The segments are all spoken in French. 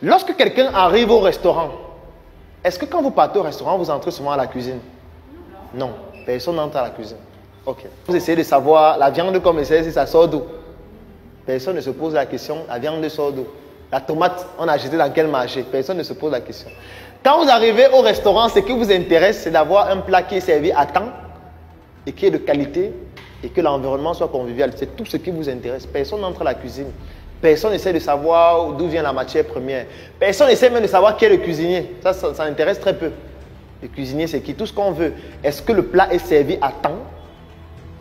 Lorsque quelqu'un arrive au restaurant, est-ce que quand vous partez au restaurant, vous entrez souvent à la cuisine? Non, personne n'entre à la cuisine. Ok. Vous essayez de savoir la viande comme c'est, si ça sort d'où? Personne ne se pose la question, la viande sort d'où? La tomate, on a acheté dans quel marché? Personne ne se pose la question. Quand vous arrivez au restaurant, ce qui vous intéresse, c'est d'avoir un plat qui est servi à temps et qui est de qualité et que l'environnement soit convivial. C'est tout ce qui vous intéresse. Personne n'entre à la cuisine. Personne n'essaie de savoir d'où vient la matière première. Personne n'essaie même de savoir qui est le cuisinier. Ça intéresse très peu. Le cuisinier, c'est qui? Tout ce qu'on veut. Est-ce que le plat est servi à temps?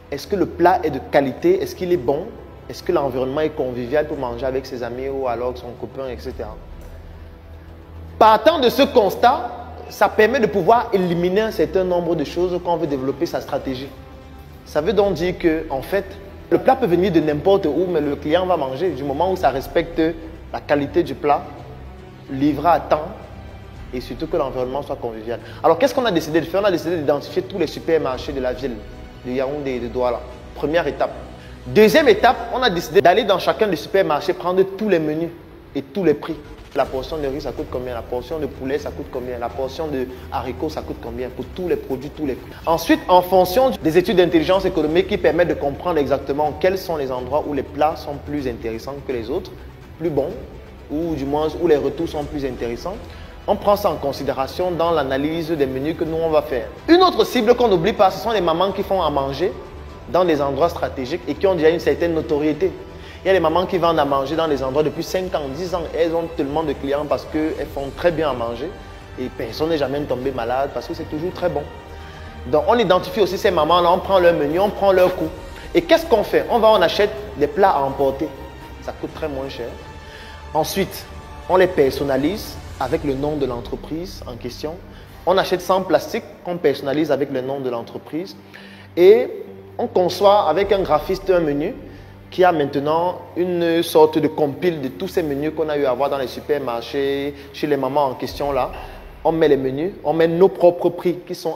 Est-ce que le plat est de qualité? Est-ce qu'il est bon? Est-ce que l'environnement est convivial pour manger avec ses amis ou alors son copain, etc. Partant de ce constat, ça permet de pouvoir éliminer un certain nombre de choses quand on veut développer sa stratégie. Ça veut donc dire que, en fait, le plat peut venir de n'importe où, mais le client va manger du moment où ça respecte la qualité du plat, livré à temps et surtout que l'environnement soit convivial. Alors, qu'est-ce qu'on a décidé de faire? On a décidé d'identifier tous les supermarchés de la ville, de Yaoundé et de Douala. Première étape. Deuxième étape, on a décidé d'aller dans chacun des supermarchés, prendre tous les menus et tous les prix. La portion de riz, ça coûte combien? La portion de poulet, ça coûte combien? La portion de haricots, ça coûte combien? Pour tous les produits, tous les prix. Ensuite, en fonction des études d'intelligence économique qui permettent de comprendre exactement quels sont les endroits où les plats sont plus intéressants que les autres, plus bons, ou du moins où les retours sont plus intéressants, on prend ça en considération dans l'analyse des menus que nous, on va faire. Une autre cible qu'on n'oublie pas, ce sont les mamans qui font à manger dans des endroits stratégiques et qui ont déjà une certaine notoriété. Il y a les mamans qui vendent à manger dans des endroits depuis 5 ans, 10 ans. Elles ont tellement de clients parce qu'elles font très bien à manger et personne n'est jamais tombé malade parce que c'est toujours très bon. Donc on identifie aussi ces mamans-là, on prend leur menu, on prend leur coût. Et qu'est-ce qu'on fait? On achète des plats à emporter. Ça coûte très moins cher. Ensuite, on les personnalise avec le nom de l'entreprise en question. On achète sans plastique qu'on personnalise avec le nom de l'entreprise. Et on conçoit avec un graphiste un menu qui a maintenant une sorte de compile de tous ces menus qu'on a eu à voir dans les supermarchés, chez les mamans en question là. On met les menus, on met nos propres prix qui sont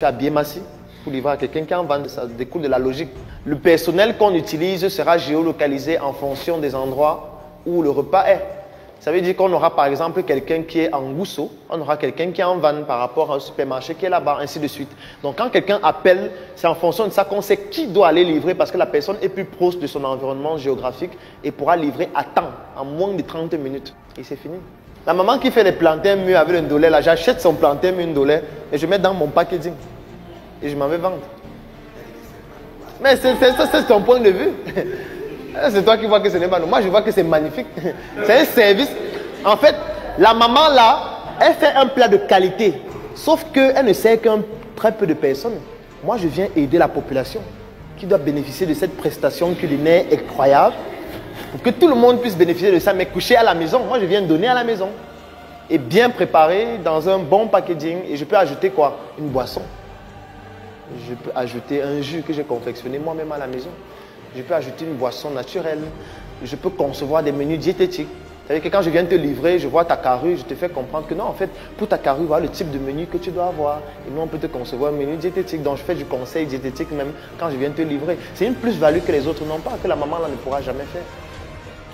à Biémassi pour livrer à quelqu'un qui en vend, ça découle de la logique. Le personnel qu'on utilise sera géolocalisé en fonction des endroits où le repas est. Ça veut dire qu'on aura par exemple quelqu'un qui est en Gousso, on aura quelqu'un qui est en Vannes par rapport à un supermarché qui est là-bas, ainsi de suite. Donc quand quelqu'un appelle, c'est en fonction de ça qu'on sait qui doit aller livrer parce que la personne est plus proche de son environnement géographique et pourra livrer à temps, en moins de 30 minutes. Et c'est fini. La maman qui fait les plantains mûrs avec le ndolé, là, j'achète son plantain mûr ndolé et je mets dans mon packaging. Et je m'en vais vendre. Mais c'est ton point de vue. C'est toi qui vois que ce n'est pas nous. Moi, je vois que c'est magnifique. C'est un service. En fait, la maman là, elle fait un plat de qualité. Sauf qu'elle ne sert qu'un très peu de personnes. Moi, je viens aider la population qui doit bénéficier de cette prestation culinaire incroyable pour que tout le monde puisse bénéficier de ça, mais coucher à la maison. Moi, je viens donner à la maison. et bien préparé dans un bon packaging. Et je peux ajouter quoi? Une boisson. Je peux ajouter un jus que j'ai confectionné moi-même à la maison. Je peux ajouter une boisson naturelle. Je peux concevoir des menus diététiques. C'est-à-dire que quand je viens te livrer, je vois ta carrure, je te fais comprendre que non, en fait, pour ta carrure, voilà le type de menu que tu dois avoir. Et nous, on peut te concevoir un menu diététique. Donc, je fais du conseil diététique même quand je viens te livrer. C'est une plus-value que les autres n'ont pas, que la maman là ne pourra jamais faire.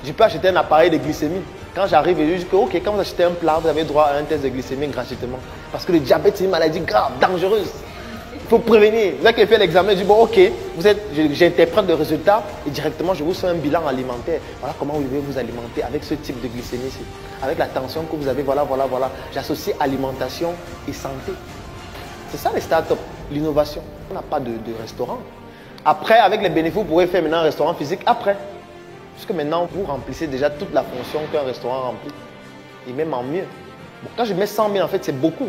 Je peux acheter un appareil de glycémie. Quand j'arrive, je dis que, ok, quand vous achetez un plat, vous avez droit à un test de glycémie gratuitement. Parce que le diabète, c'est une maladie grave, dangereuse. Il faut prévenir. Vous avez fait l'examen, je dis bon, ok, j'interprète le résultat et directement je vous fais un bilan alimentaire. Voilà comment vous devez vous alimenter avec ce type de glycémie ici. Avec la tension que vous avez, voilà. J'associe alimentation et santé. C'est ça les startups, l'innovation. On n'a pas de restaurant. Après, avec les bénéfices, vous pourrez faire maintenant un restaurant physique après. Puisque maintenant, vous remplissez déjà toute la fonction qu'un restaurant remplit. Et même en mieux. Bon, quand je mets 100 000, en fait, c'est beaucoup.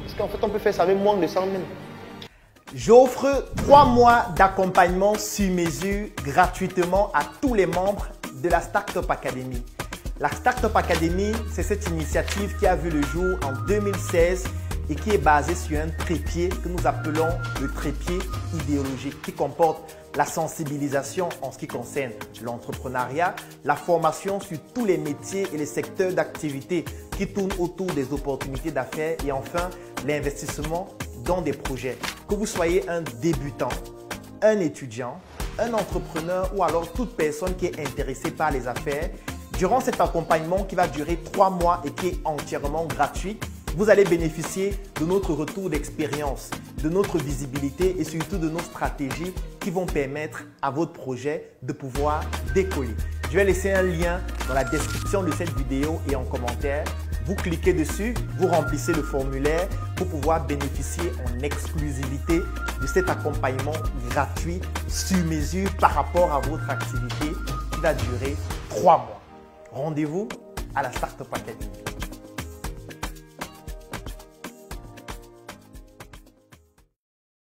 Parce qu'en fait, on peut faire ça avec moins de 100 000. J'offre 3 mois d'accompagnement sur mesure gratuitement à tous les membres de la Startup Academy. La Startup Academy, c'est cette initiative qui a vu le jour en 2016 et qui est basée sur un trépied que nous appelons le trépied idéologique qui comporte la sensibilisation en ce qui concerne l'entrepreneuriat, la formation sur tous les métiers et les secteurs d'activité qui tournent autour des opportunités d'affaires et enfin l'investissement dans des projets. Que vous soyez un débutant, un étudiant, un entrepreneur ou alors toute personne qui est intéressée par les affaires, durant cet accompagnement qui va durer 3 mois et qui est entièrement gratuit, vous allez bénéficier de notre retour d'expérience, de notre visibilité et surtout de nos stratégies qui vont permettre à votre projet de pouvoir décoller. Je vais laisser un lien dans la description de cette vidéo et en commentaire. Vous cliquez dessus, vous remplissez le formulaire pour pouvoir bénéficier en exclusivité de cet accompagnement gratuit sur mesure par rapport à votre activité qui va durer 3 mois. Rendez-vous à la Startup Academy.